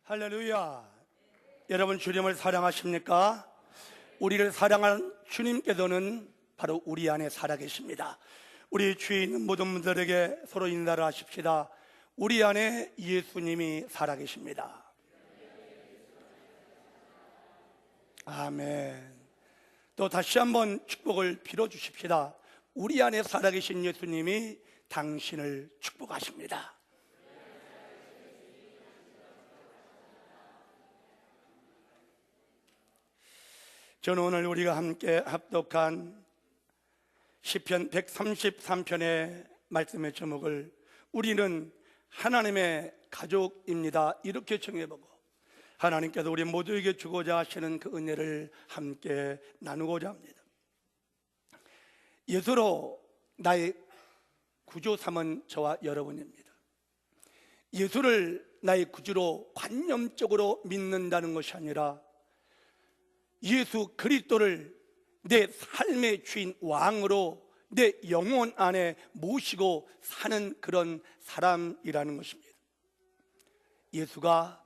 할렐루야. 여러분, 주님을 사랑하십니까? 우리를 사랑한 주님께서는 바로 우리 안에 살아계십니다. 우리 주위에 있는 모든 분들에게 서로 인사를 하십시다. 우리 안에 예수님이 살아계십니다. 아멘. 또 다시 한번 축복을 빌어주십시다. 우리 안에 살아계신 예수님이 당신을 축복하십니다. 저는 오늘 우리가 함께 합독한 시편 133편의 말씀의 제목을 우리는 하나님의 가족입니다 이렇게 정해보고, 하나님께서 우리 모두에게 주고자 하시는 그 은혜를 함께 나누고자 합니다. 예수로 나의 구주 삼은 저와 여러분입니다. 예수를 나의 구주로 관념적으로 믿는다는 것이 아니라 예수 그리스도를 내 삶의 주인 왕으로 내 영혼 안에 모시고 사는 그런 사람이라는 것입니다. 예수가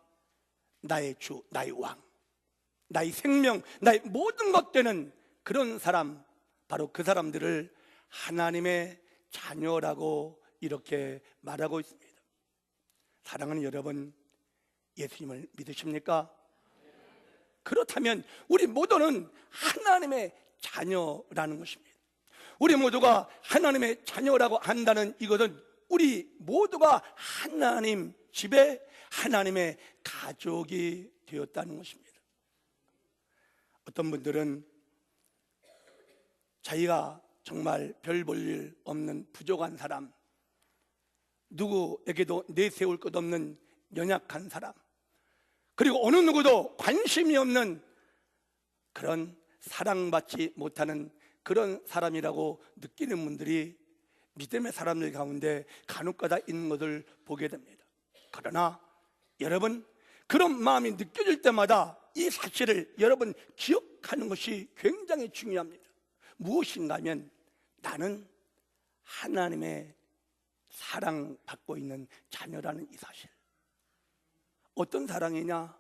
나의 주, 나의 왕, 나의 생명, 나의 모든 것 되는 그런 사람, 바로 그 사람들을 하나님의 자녀라고 이렇게 말하고 있습니다. 사랑하는 여러분, 예수님을 믿으십니까? 그렇다면 우리 모두는 하나님의 자녀라는 것입니다. 우리 모두가 하나님의 자녀라고 한다는 이것은 우리 모두가 하나님 집에 하나님의 가족이 되었다는 것입니다. 어떤 분들은 자기가 정말 별 볼 일 없는 부족한 사람, 누구에게도 내세울 것 없는 연약한 사람, 그리고 어느 누구도 관심이 없는 그런 사랑받지 못하는 그런 사람이라고 느끼는 분들이 믿음의 사람들 가운데 간혹가다 있는 것을 보게 됩니다. 그러나 여러분, 그런 마음이 느껴질 때마다 이 사실을 여러분 기억하는 것이 굉장히 중요합니다. 무엇인가 하면 나는 하나님의 사랑받고 있는 자녀라는 이 사실. 어떤 사랑이냐?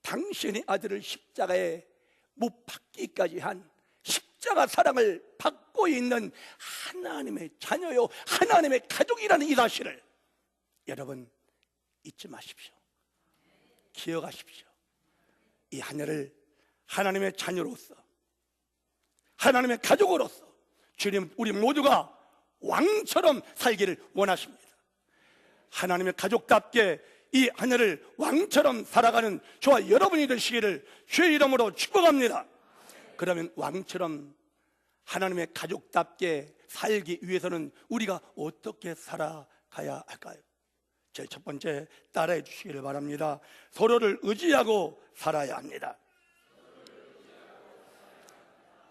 당신의 아들을 십자가에 못 박기까지 한 십자가 사랑을 받고 있는 하나님의 자녀요, 하나님의 가족이라는 이 사실을 여러분 잊지 마십시오. 기억하십시오. 이 하늘을 하나님의 자녀로서, 하나님의 가족으로서 주님, 우리 모두가 왕처럼 살기를 원하십니다. 하나님의 가족답게 이 하늘을 왕처럼 살아가는 저와 여러분이 되시기를 주의 이름으로 축복합니다. 그러면 왕처럼 하나님의 가족답게 살기 위해서는 우리가 어떻게 살아가야 할까요? 제일 첫 번째, 따라해 주시기를 바랍니다. 서로를 의지하고 살아야 합니다.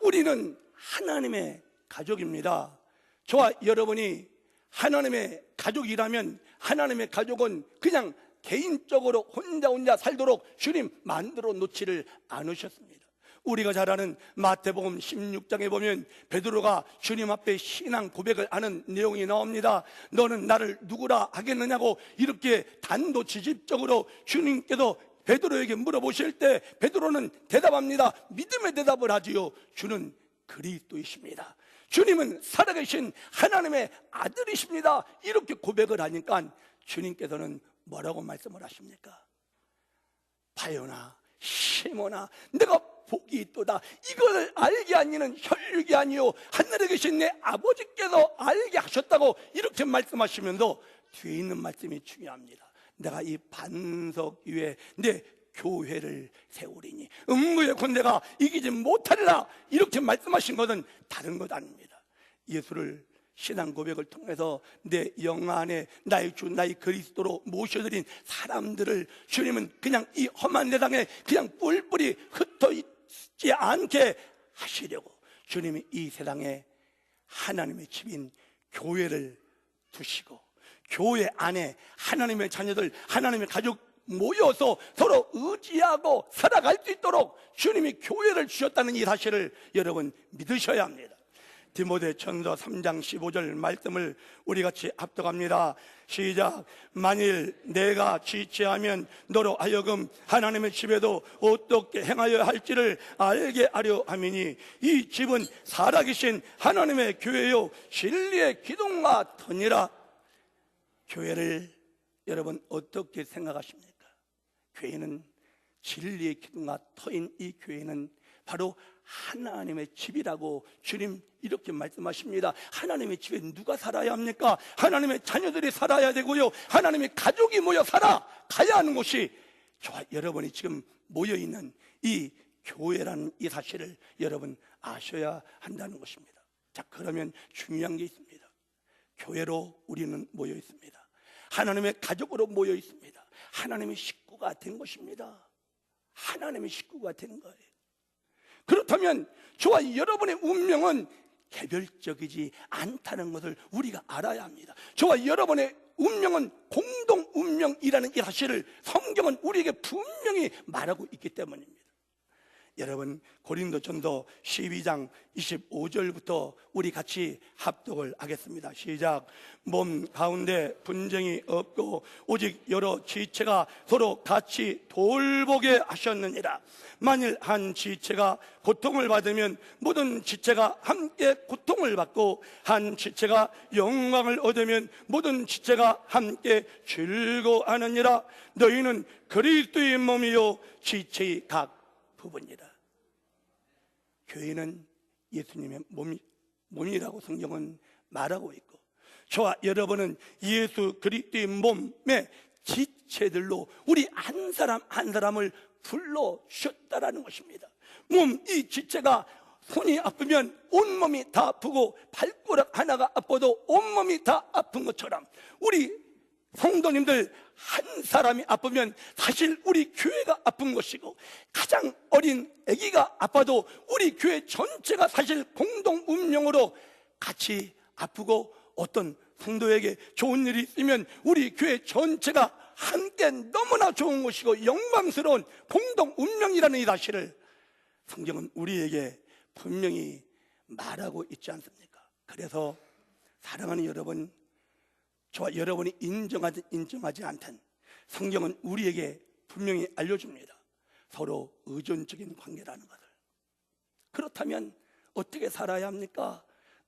우리는 하나님의 가족입니다. 저와 여러분이 하나님의 가족이라면 하나님의 가족은 그냥 개인적으로 혼자 살도록 주님 만들어 놓지를 않으셨습니다. 우리가 잘 아는 마태복음 16장에 보면 베드로가 주님 앞에 신앙 고백을 하는 내용이 나옵니다. 너는 나를 누구라 하겠느냐고 이렇게 단도직입적으로 주님께서 베드로에게 물어보실 때 베드로는 대답합니다. 믿음의 대답을 하지요. 주는 그리스도이십니다. 주님은 살아계신 하나님의 아들이십니다. 이렇게 고백을 하니까 주님께서는 뭐라고 말씀을 하십니까? 바요나 시몬아, 내가 복이 있도다. 이걸 알게 하니는 혈육이 아니요 하늘에 계신 내 아버지께서 알게 하셨다고 이렇게 말씀하시면서 뒤에 있는 말씀이 중요합니다. 내가 이 반석 위에 내 교회를 세우리니 음부의 군대가 이기지 못하리라. 이렇게 말씀하신 것은 다른 것 아닙니다. 예수를 신앙 고백을 통해서 내 영 안에 나의 주, 나의 그리스도로 모셔드린 사람들을 주님은 그냥 이 험한 세상에 그냥 뿔뿔이 흩어 있지 않게 하시려고 주님이 이 세상에 하나님의 집인 교회를 두시고 교회 안에 하나님의 자녀들, 하나님의 가족 모여서 서로 의지하고 살아갈 수 있도록 주님이 교회를 주셨다는 이 사실을 여러분 믿으셔야 합니다. 디모데전서 3장 15절 말씀을 우리 같이 합독합니다. 시작. 만일 내가 지체하면 너로 하여금 하나님의 집에도 어떻게 행하여 할지를 알게 하려 함이니 이 집은 살아계신 하나님의 교회요 진리의 기둥과 터니라. 교회를 여러분 어떻게 생각하십니까? 교회는 진리의 기둥과 터인 이 교회는 바로 하나님의 집이라고 주님 이렇게 말씀하십니다. 하나님의 집에 누가 살아야 합니까? 하나님의 자녀들이 살아야 되고요, 하나님의 가족이 모여 살아가야 하는 곳이 저와 여러분이 지금 모여있는 이 교회라는 이 사실을 여러분 아셔야 한다는 것입니다. 자, 그러면 중요한 게 있습니다. 교회로 우리는 모여 있습니다. 하나님의 가족으로 모여 있습니다. 하나님의 식구가 된 것입니다. 하나님의 식구가 된 거예요. 그렇다면 저와 여러분의 운명은 개별적이지 않다는 것을 우리가 알아야 합니다. 저와 여러분의 운명은 공동 운명이라는 이 사실을 성경은 우리에게 분명히 말하고 있기 때문입니다. 여러분, 고린도전서 12장 25절부터 우리 같이 합독을 하겠습니다. 시작. 몸 가운데 분쟁이 없고 오직 여러 지체가 서로 같이 돌보게 하셨느니라. 만일 한 지체가 고통을 받으면 모든 지체가 함께 고통을 받고 한 지체가 영광을 얻으면 모든 지체가 함께 즐거워하느니라. 너희는 그리스도의 몸이요 지체의 각 부분이다. 교회는 예수님의 몸이라고 성경은 말하고 있고 저와 여러분은 예수 그리스도의 몸의 지체들로 우리 한 사람 한 사람을 불러주셨다라는 것입니다. 몸 이 지체가 손이 아프면 온몸이 다 아프고 발가락 하나가 아파도 온몸이 다 아픈 것처럼 우리 성도님들 한 사람이 아프면 사실 우리 교회가 아픈 것이고 가장 어린 아기가 아파도 우리 교회 전체가 사실 공동 운명으로 같이 아프고 어떤 성도에게 좋은 일이 있으면 우리 교회 전체가 함께 너무나 좋은 것이고 영광스러운 공동 운명이라는 이 사실을 성경은 우리에게 분명히 말하고 있지 않습니까? 그래서 사랑하는 여러분, 저와 여러분이 인정하든 인정하지 않든 성경은 우리에게 분명히 알려줍니다. 서로 의존적인 관계라는 것을. 그렇다면 어떻게 살아야 합니까?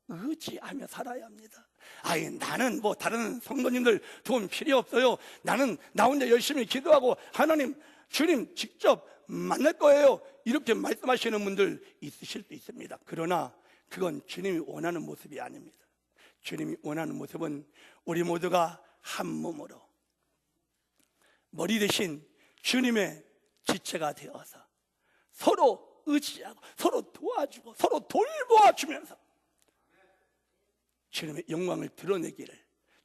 의지하며 살아야 합니다. 아이, 나는 뭐 다른 성도님들 도움 필요 없어요. 나는 나 혼자 열심히 기도하고 하나님, 주님 직접 만날 거예요. 이렇게 말씀하시는 분들 있으실 수 있습니다. 그러나 그건 주님이 원하는 모습이 아닙니다. 주님이 원하는 모습은 우리 모두가 한 몸으로 머리 대신 주님의 지체가 되어서 서로 의지하고 서로 도와주고 서로 돌보아주면서 주님의 영광을 드러내기를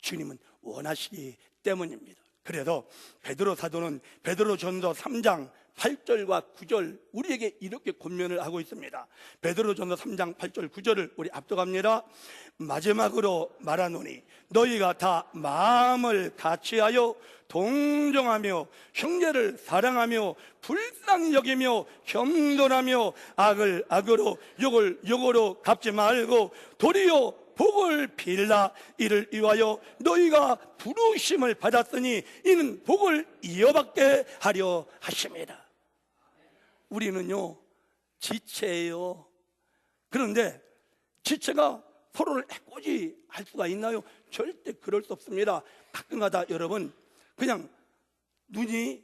주님은 원하시기 때문입니다. 그래서 베드로 사도는 베드로전서 3장 8절과 9절 우리에게 이렇게 권면을 하고 있습니다. 베드로전서 3장 8절 9절을 우리 압독합니다. 마지막으로 말하노니 너희가 다 마음을 같이하여 동정하며 형제를 사랑하며 불쌍히 여기며 겸손하며 악을 악으로 욕을 욕으로 갚지 말고 도리어 복을 빌라. 이를 위하여 너희가 부르심을 받았으니 이는 복을 이어받게 하려 하심이라. 우리는요 지체예요. 그런데 지체가 서로를 해코지 할 수가 있나요? 절대 그럴 수 없습니다. 가끔가다 여러분 그냥 눈이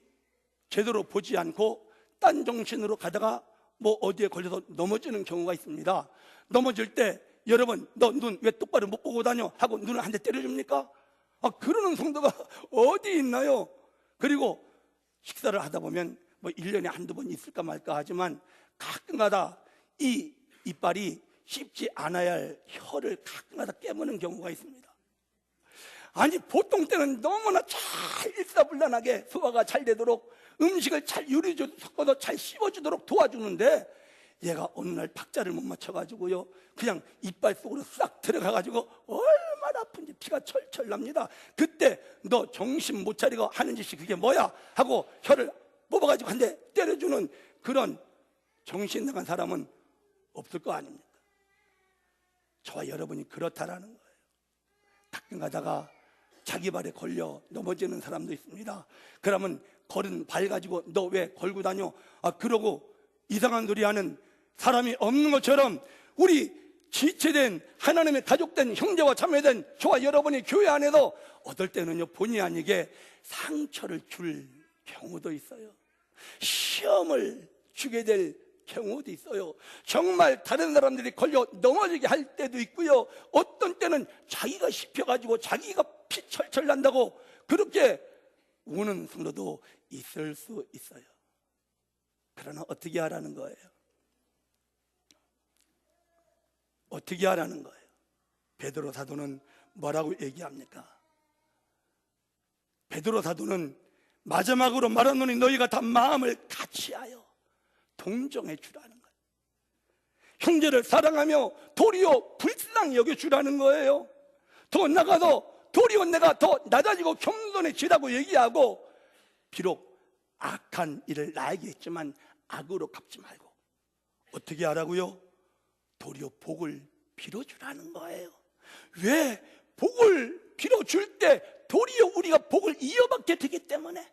제대로 보지 않고 딴 정신으로 가다가 뭐 어디에 걸려서 넘어지는 경우가 있습니다. 넘어질 때 여러분 너 눈 왜 똑바로 못 보고 다녀? 하고 눈을 한 대 때려줍니까? 그러는 성도가 어디 있나요? 그리고 식사를 하다 보면 뭐 1년에 한두 번 있을까 말까 하지만 가끔가다 이 이빨이 씹지 않아야 할 혀를 가끔가다 깨무는 경우가 있습니다. 아니 보통 때는 너무나 잘 일사불란하게 소화가 잘 되도록 음식을 잘 요리조리 섞어서 잘 씹어주도록 도와주는데 얘가 어느 날 박자를 못 맞춰가지고요 그냥 이빨 속으로 싹 들어가가지고 얼마나 아픈지 피가 철철 납니다. 그때 너 정신 못 차리고 하는 짓이 그게 뭐야? 하고 혀를 뽑아가지고 한 대 때려주는 그런 정신 나간 사람은 없을 거 아닙니까? 저와 여러분이 그렇다라는 거예요. 가끔 가다가 자기 발에 걸려 넘어지는 사람도 있습니다. 그러면 걸은 발 가지고 너 왜 걸고 다녀? 그러고 이상한 소리 하는 사람이 없는 것처럼 우리 지체된 하나님의 가족된 형제와 자매된 저와 여러분이 교회 안에서 어떨 때는요, 본의 아니게 상처를 줄 경우도 있어요. 시험을 주게 될 경우도 있어요. 정말 다른 사람들이 걸려 넘어지게 할 때도 있고요, 어떤 때는 자기가 씹혀가지고 자기가 피 철철 난다고 그렇게 우는 성도도 있을 수 있어요. 그러나 어떻게 하라는 거예요? 어떻게 하라는 거예요? 베드로 사도는 뭐라고 얘기합니까? 베드로 사도는 마지막으로 말하노니 너희가 다 마음을 같이하여 동정해 주라는 거예요. 형제를 사랑하며 도리어 불쌍히 여겨주라는 거예요. 더 나가서 도리어 내가 더 낮아지고 겸손해지라고 얘기하고, 비록 악한 일을 나에게 했지만 악으로 갚지 말고 어떻게 하라고요? 도리어 복을 빌어주라는 거예요. 왜? 복을 빌어줄 때 도리어 우리가 복을 이어받게 되기 때문에.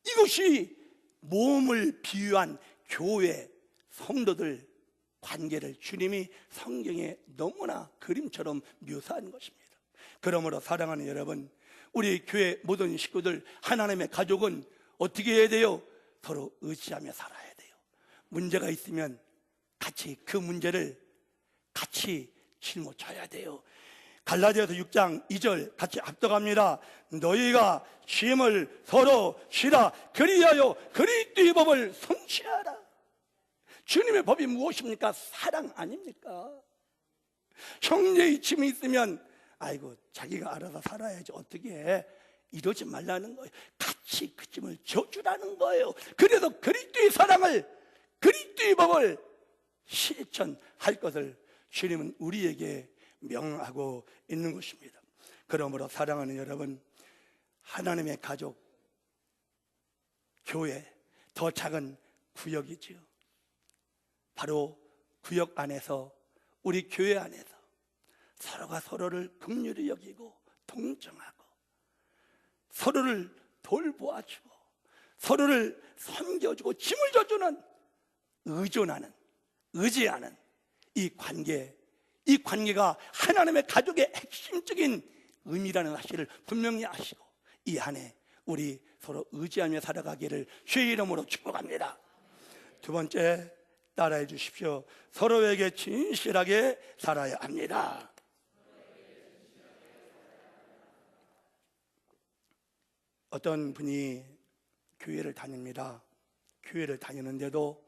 이것이 몸을 비유한 교회 성도들 관계를 주님이 성경에 너무나 그림처럼 묘사한 것입니다. 그러므로 사랑하는 여러분, 우리 교회 모든 식구들, 하나님의 가족은 어떻게 해야 돼요? 서로 의지하며 살아야 돼요. 문제가 있으면 같이 그 문제를 같이 짊어져야 돼요. 갈라디아서 6장 2절 같이 압도갑니다. 너희가 짐을 서로 지라, 그리하여 그리스도의 법을 성취하라. 주님의 법이 무엇입니까? 사랑 아닙니까? 형제의 짐이 있으면 아이고 자기가 알아서 살아야지 어떻게 해, 이러지 말라는 거예요. 같이 그 짐을 져주라는 거예요. 그래서 그리스도의 사랑을, 그리스도의 법을 실천할 것을 주님은 우리에게 명하고 있는 것입니다. 그러므로 사랑하는 여러분, 하나님의 가족, 교회, 더 작은 구역이지요. 바로 구역 안에서, 우리 교회 안에서 서로가 서로를 긍휼히 여기고 동정하고 서로를 돌보아주고 서로를 섬겨주고 짐을 져주는, 의존하는, 의지하는 이 관계가 하나님의 가족의 핵심적인 의미라는 사실을 분명히 아시고 이 안에 우리 서로 의지하며 살아가기를 주의 이름으로 축복합니다. 두 번째, 따라해 주십시오. 서로에게 진실하게 살아야 합니다. 어떤 분이 교회를 다닙니다. 교회를 다니는데도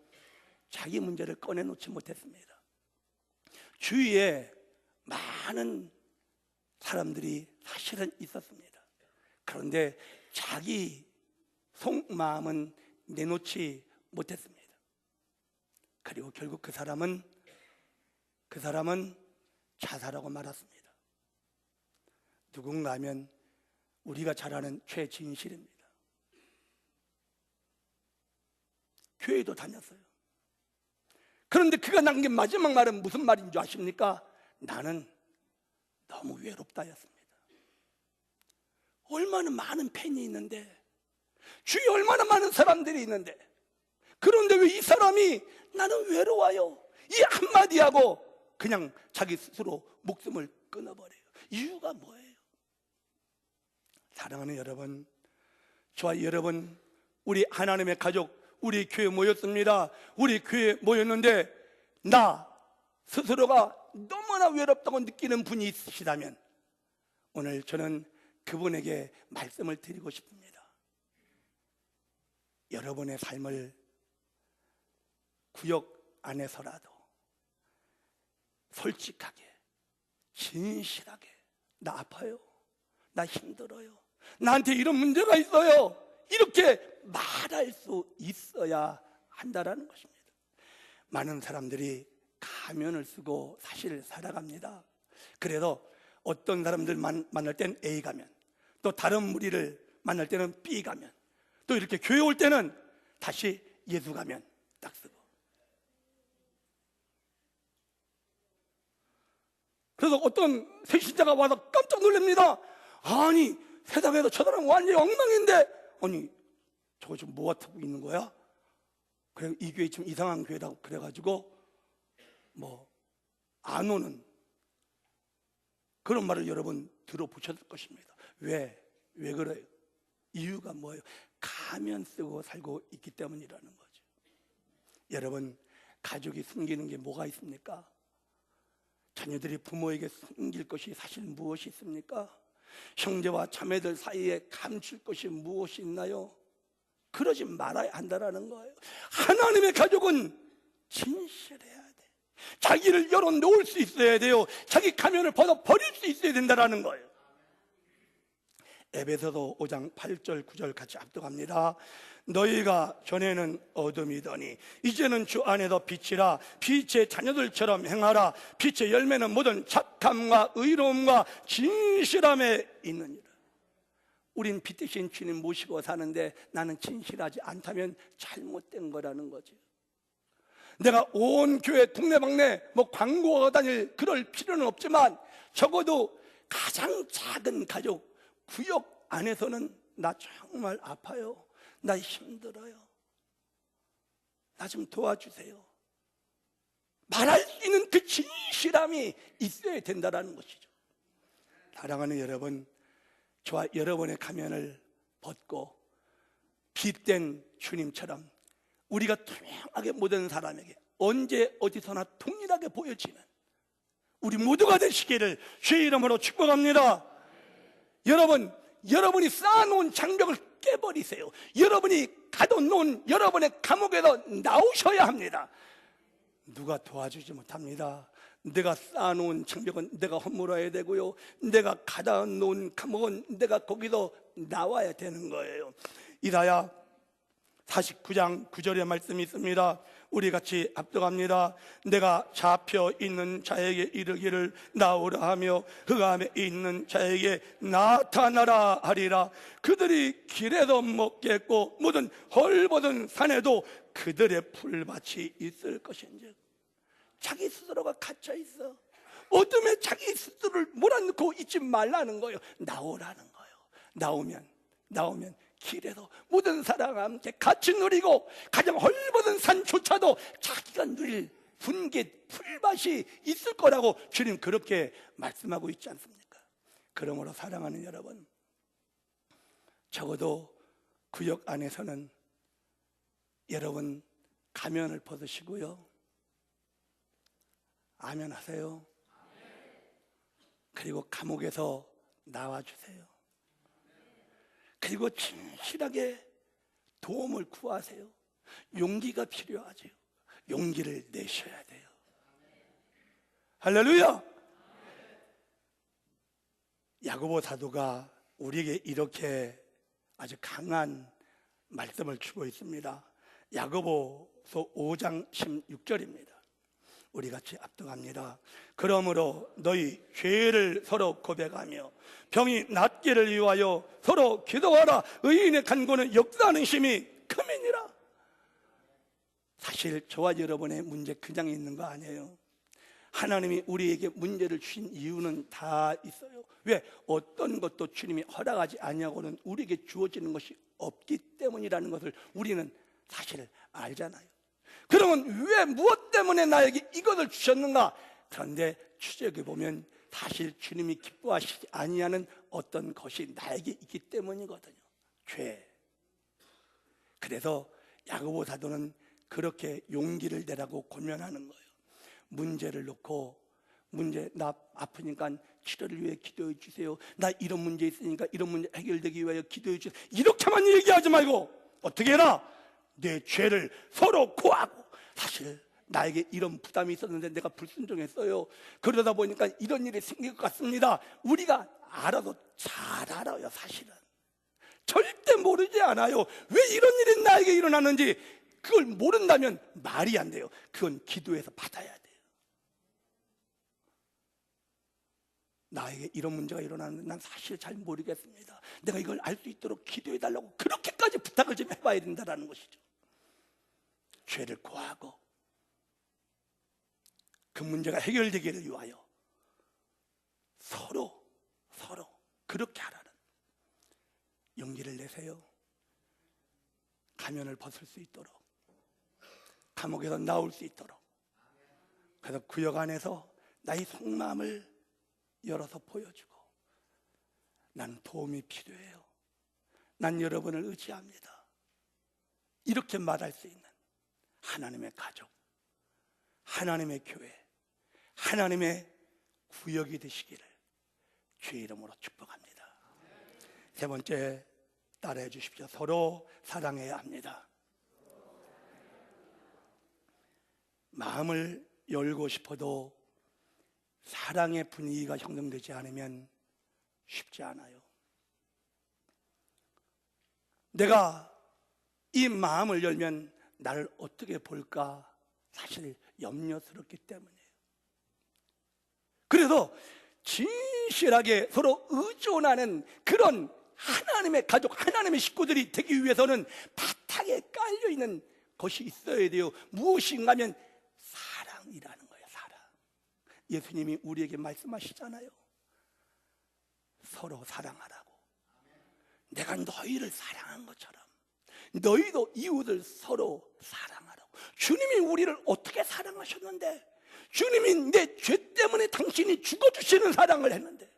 자기 문제를 꺼내놓지 못했습니다. 주위에 많은 사람들이 사실은 있었습니다. 그런데 자기 속마음은 내놓지 못했습니다. 그리고 결국 그 사람은 자살하고 말았습니다. 누군가 하면 우리가 잘 아는 최진실입니다. 교회도 다녔어요. 그런데 그가 남긴 마지막 말은 무슨 말인 줄 아십니까? 나는 너무 외롭다였습니다. 얼마나 많은 팬이 있는데, 주위에 얼마나 많은 사람들이 있는데, 그런데 왜 이 사람이 나는 외로워요, 이 한마디 하고 그냥 자기 스스로 목숨을 끊어버려요. 이유가 뭐예요? 사랑하는 여러분, 저와 여러분, 우리 하나님의 가족, 우리 교회 모였습니다. 우리 교회 모였는데 나 스스로가 너무나 외롭다고 느끼는 분이 있으시다면 오늘 저는 그분에게 말씀을 드리고 싶습니다. 여러분의 삶을 구역 안에서라도 솔직하게, 진실하게, 나 아파요, 나 힘들어요, 나한테 이런 문제가 있어요, 이렇게 말할 수 있어야 한다라는 것입니다. 많은 사람들이 가면을 쓰고 사실 살아갑니다. 그래서 어떤 사람들 만날 땐 A 가면, 또 다른 무리를 만날 때는 B 가면, 또 이렇게 교회 올 때는 다시 예수 가면 딱 쓰고. 그래서 어떤 새신자가 와서 깜짝 놀랍니다. 아니, 세상에서 쳐다보면 완전히 엉망인데, 아니, 저거 지금 뭐 하고 있는 거야? 그래, 이 교회 좀 이상한 교회라고 그래가지고 안 오는 그런 말을 여러분 들어보셨을 것입니다. 왜 그래요? 이유가 뭐예요? 가면 쓰고 살고 있기 때문이라는 거죠. 여러분, 가족이 숨기는 게 뭐가 있습니까? 자녀들이 부모에게 숨길 것이 사실 무엇이 있습니까? 형제와 자매들 사이에 감출 것이 무엇이 있나요? 그러지 말아야 한다는 거예요. 하나님의 가족은 진실해야 돼. 자기를 열어놓을 수 있어야 돼요. 자기 가면을 벗어 버릴 수 있어야 된다는 거예요. 에베소서 5장 8절 9절 같이 합독합니다. 너희가 전에는 어둠이더니 이제는 주 안에서 빛이라. 빛의 자녀들처럼 행하라. 빛의 열매는 모든 착함과 의로움과 진실함에 있느니라. 우린 빛 대신 주님 모시고 사는데 나는 진실하지 않다면 잘못된 거라는 거죠. 내가 온 교회 동네방네 광고가 다닐 그럴 필요는 없지만 적어도 가장 작은 가족 구역 안에서는 나 정말 아파요, 나 힘들어요, 나 좀 도와주세요, 말할 수 있는 그 진실함이 있어야 된다는 것이죠. 사랑하는 여러분, 저와 여러분의 가면을 벗고 빛된 주님처럼 우리가 투명하게 모든 사람에게 언제 어디서나 동일하게 보여지는 우리 모두가 되시기를 주의 이름으로 축복합니다. 여러분이 쌓아놓은 장벽을 깨버리세요. 여러분이 가둬놓은 여러분의 감옥에서 나오셔야 합니다. 누가 도와주지 못합니다. 내가 쌓아놓은 장벽은 내가 허물어야 되고요, 내가 가둬놓은 감옥은 내가 거기서 나와야 되는 거예요. 이사야 49장 9절의 말씀이 있습니다. 우리 같이 합독합니다. 내가 잡혀 있는 자에게 이르기를 나오라 하며 흑암에 있는 자에게 나타나라 하리라. 그들이 길에도 먹겠고 모든 헐벗은 산에도 그들의 풀밭이 있을 것인지. 자기 스스로가 갇혀 있어. 어둠에 자기 스스로를 몰아넣고 있지 말라는 거예요. 나오라는 거예요. 나오면 길에서 모든 사람과 함께 같이 누리고 가장 헐벗은 산조차도 자기가 누릴 분깃 풀밭이 있을 거라고 주님 그렇게 말씀하고 있지 않습니까? 그러므로 사랑하는 여러분, 적어도 구역 안에서는 여러분 가면을 벗으시고요, 아멘 하세요. 그리고 감옥에서 나와주세요. 그리고 진실하게 도움을 구하세요. 용기가 필요하죠. 용기를 내셔야 돼요. 할렐루야. 야고보 사도가 우리에게 이렇게 아주 강한 말씀을 주고 있습니다. 야고보서 5장 16절입니다. 우리 같이 합독합니다. 그러므로 너희 죄를 서로 고백하며 병이 낫기를 위하여 서로 기도하라. 의인의 간구는 역사하는 힘이 크니라. 사실 저와 여러분의 문제 그냥 있는 거 아니에요. 하나님이 우리에게 문제를 주신 이유는 다 있어요. 왜? 어떤 것도 주님이 허락하지 아니하고는 우리에게 주어지는 것이 없기 때문이라는 것을 우리는 사실 알잖아요. 그러면 왜 무엇 때문에 나에게 이것을 주셨는가? 그런데 추적해 보면 사실 주님이 기뻐하시지 아니하는 어떤 것이 나에게 있기 때문이거든요. 죄. 그래서 야고보 사도는 그렇게 용기를 내라고 권면하는 거예요. 문제를 놓고 나 아프니까 치료를 위해 기도해 주세요. 나 이런 문제 있으니까 이런 문제 해결되기 위하여 기도해 주세요. 이렇게만 얘기하지 말고 어떻게 해라? 내 죄를 서로 고하고, 사실 나에게 이런 부담이 있었는데 내가 불순종했어요. 그러다 보니까 이런 일이 생길 것 같습니다. 우리가 알아도 잘 알아요. 사실은 절대 모르지 않아요. 왜 이런 일이 나에게 일어나는지 그걸 모른다면 말이 안 돼요. 그건 기도해서 받아야 돼요. 나에게 이런 문제가 일어나는데 난 사실 잘 모르겠습니다. 내가 이걸 알 수 있도록 기도해 달라고 그렇게까지 부탁을 좀 해봐야 된다는 것이죠. 죄를 고하고 그 문제가 해결되기를 위하여 서로 그렇게 하라는 용기를 내세요. 가면을 벗을 수 있도록, 감옥에서 나올 수 있도록. 그래서 구역 안에서 나의 속마음을 열어서 보여주고, 난 도움이 필요해요, 난 여러분을 의지합니다, 이렇게 말할 수 있는 하나님의 가족, 하나님의 교회, 하나님의 구역이 되시기를 주의 이름으로 축복합니다. 세 번째, 따라해 주십시오. 서로 사랑해야 합니다. 마음을 열고 싶어도 사랑의 분위기가 형성되지 않으면 쉽지 않아요. 내가 이 마음을 열면 나를 어떻게 볼까 사실 염려스럽기 때문이에요. 그래서 진실하게 서로 의존하는 그런 하나님의 가족, 하나님의 식구들이 되기 위해서는 바탕에 깔려있는 것이 있어야 돼요. 무엇인가 하면 사랑이라는 거예요. 사랑. 예수님이 우리에게 말씀하시잖아요. 서로 사랑하라고. 내가 너희를 사랑한 것처럼 너희도 이웃을 서로 사랑하라고. 주님이 우리를 어떻게 사랑하셨는데, 주님이 내 죄 때문에 당신이 죽어주시는 사랑을 했는데,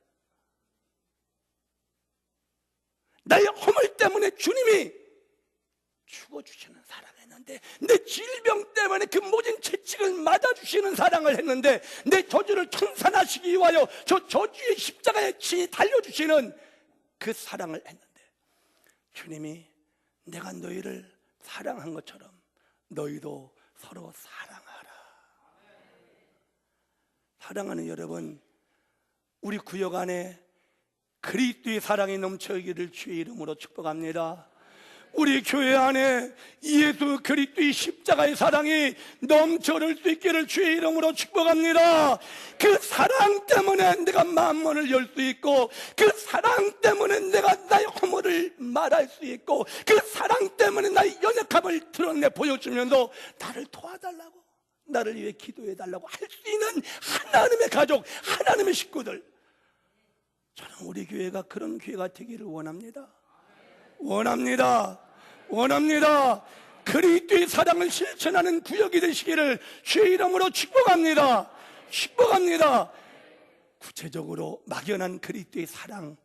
나의 허물 때문에 주님이 죽어주시는 사랑을 했는데, 내 질병 때문에 그 모진 채찍을 맞아주시는 사랑을 했는데, 내 저주를 청산하시기 위하여 저 저주의 십자가에 친히 달려주시는 그 사랑을 했는데, 주님이 내가 너희를 사랑한 것처럼 너희도 서로 사랑하라. 사랑하는 여러분, 우리 구역 안에 그리스도의 사랑이 넘쳐있기를 주의 이름으로 축복합니다. 우리 교회 안에 예수 그리스도의 십자가의 사랑이 넘쳐날 수 있기를 주의 이름으로 축복합니다. 그 사랑 때문에 내가 마음문을 열 수 있고, 그 사랑 때문에 내가 나의 허물을 말할 수 있고, 그 사랑 때문에 나의 연약함을 드러내 보여주면서 나를 도와달라고, 나를 위해 기도해달라고 할 수 있는 하나님의 가족, 하나님의 식구들, 저는 우리 교회가 그런 교회가 되기를 원합니다. 원합니다. 그리스도의 사랑을 실천하는 구역이 되시기를 주의 이름으로 축복합니다. 구체적으로 막연한 그리스도의 사랑,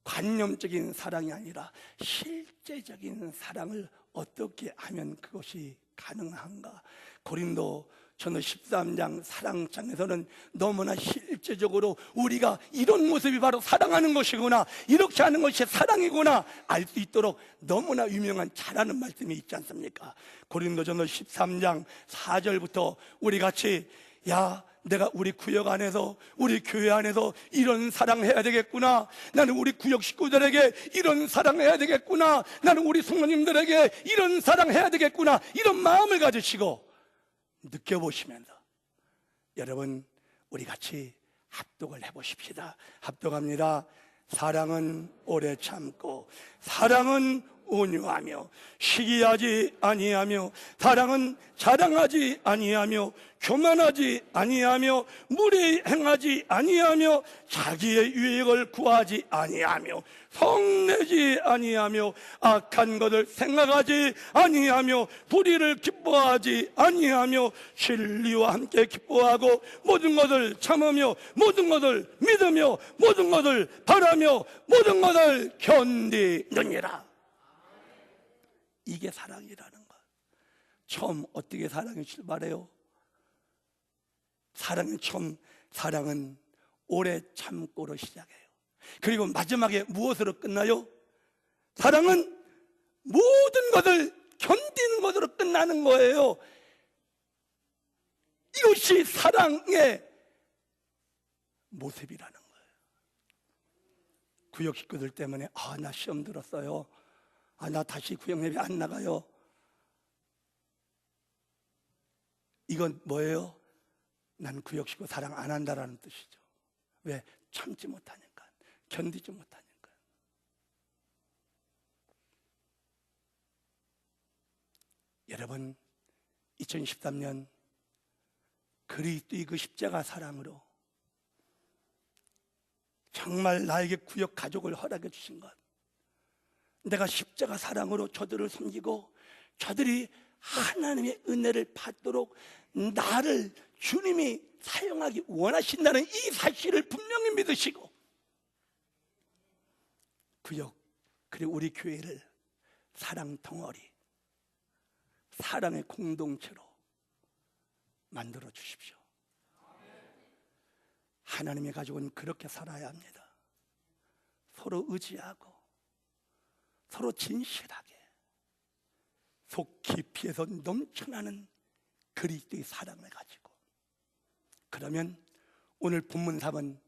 관념적인 사랑이 아니라 실제적인 사랑을 어떻게 하면 그것이 가능한가? 고린도 전서 13장 사랑장에서는 너무나 실제적으로 우리가 이런 모습이 바로 사랑하는 것이구나, 이렇게 하는 것이 사랑이구나 알 수 있도록 너무나 유명한 잘하는 말씀이 있지 않습니까? 고린도전서 13장 4절부터 우리 같이, 야, 내가 우리 구역 안에서, 우리 교회 안에서 이런 사랑해야 되겠구나, 나는 우리 구역 식구들에게 이런 사랑해야 되겠구나, 나는 우리 성도님들에게 이런 사랑해야 되겠구나, 이런 마음을 가지시고 느껴보시면서 여러분, 우리 같이 합독을 해보십시다. 합독합니다. 사랑은 오래 참고, 사랑은 온유하며, 시기하지 아니하며, 사랑은 자랑하지 아니하며, 교만하지 아니하며, 무례히 행하지 아니하며, 자기의 유익을 구하지 아니하며, 성내지 아니하며, 악한 것을 생각하지 아니하며, 불의를 기뻐하지 아니하며, 진리와 함께 기뻐하고, 모든 것을 참으며, 모든 것을 믿으며, 모든 것을 바라며, 모든 것을 견디느니라. 이게 사랑이라는 것. 처음 어떻게 사랑이 출발해요? 사랑은 오래 참고로 시작해요. 그리고 마지막에 무엇으로 끝나요? 사랑은 모든 것을 견디는 것으로 끝나는 거예요. 이것이 사랑의 모습이라는 거예요. 구역 식구들 때문에, 나 시험 들었어요, 나 다시 구역 예배 안 나가요. 이건 뭐예요? 난 구역 식구 사랑 안 한다라는 뜻이죠. 왜? 참지 못하니까, 견디지 못하니까. 여러분, 2013년 그리스도의 그 십자가 사랑으로 정말 나에게 구역 가족을 허락해 주신 것, 내가 십자가 사랑으로 저들을 섬기고 저들이 하나님의 은혜를 받도록 나를 주님이 사용하기 원하신다는 이 사실을 분명히 믿으시고, 구역 그리고 우리 교회를 사랑 덩어리, 사랑의 공동체로 만들어 주십시오. 하나님의 가족은 그렇게 살아야 합니다. 서로 의지하고 서로 진실하게 속 깊이에서 넘쳐나는 그리스도의 사랑을 가지고, 그러면 오늘 본문 3은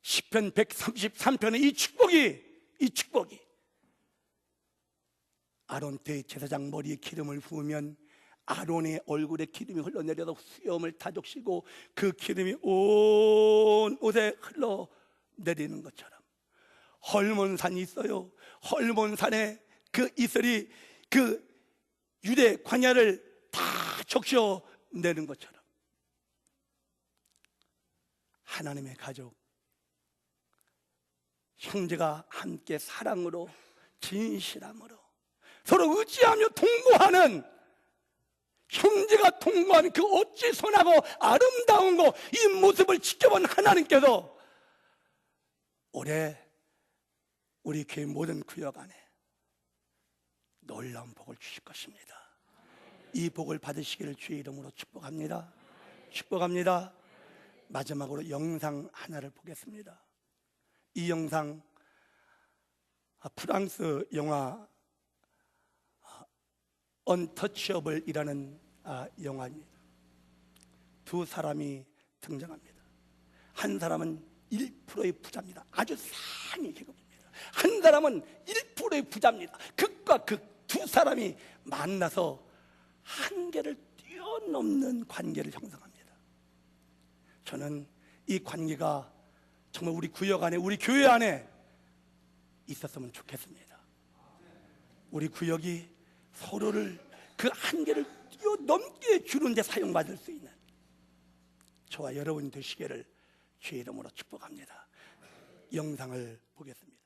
시편 133편의 이 축복이 아론 대제사장 머리에 기름을 부으면 아론의 얼굴에 기름이 흘러내려서 수염을 다독시고 그 기름이 온 옷에 흘러내리는 것처럼, 헐몬산이 있어요. 헐몬산에 그 이슬이 그 유대 광야를 다 적셔내는 것처럼, 하나님의 가족, 형제가 함께 사랑으로 진실함으로 서로 의지하며 동거하는, 형제가 동거하는 그 어찌 선하고 아름다운 거, 이 모습을 지켜본 하나님께서 올해 우리 교회 모든 구역 안에 놀라운 복을 주실 것입니다. 이 복을 받으시기를 주의 이름으로 축복합니다. 축복합니다. 마지막으로 영상 하나를 보겠습니다. 이 영상 프랑스 영화 언터치어블이라는 영화입니다. 두 사람이 등장합니다. 한 사람은 1%의 부자입니다. 아주 상위 계급입니다. 한 사람은 1%의 부자입니다. 극과 극 두 사람이 만나서 한계를 뛰어넘는 관계를 형성합니다. 저는 이 관계가 정말 우리 구역 안에, 우리 교회 안에 있었으면 좋겠습니다. 우리 구역이 서로를 그 한계를 뛰어넘게 주는 데 사용받을 수 있는 저와 여러분이 되시기를 주의 이름으로 축복합니다. 영상을 보겠습니다.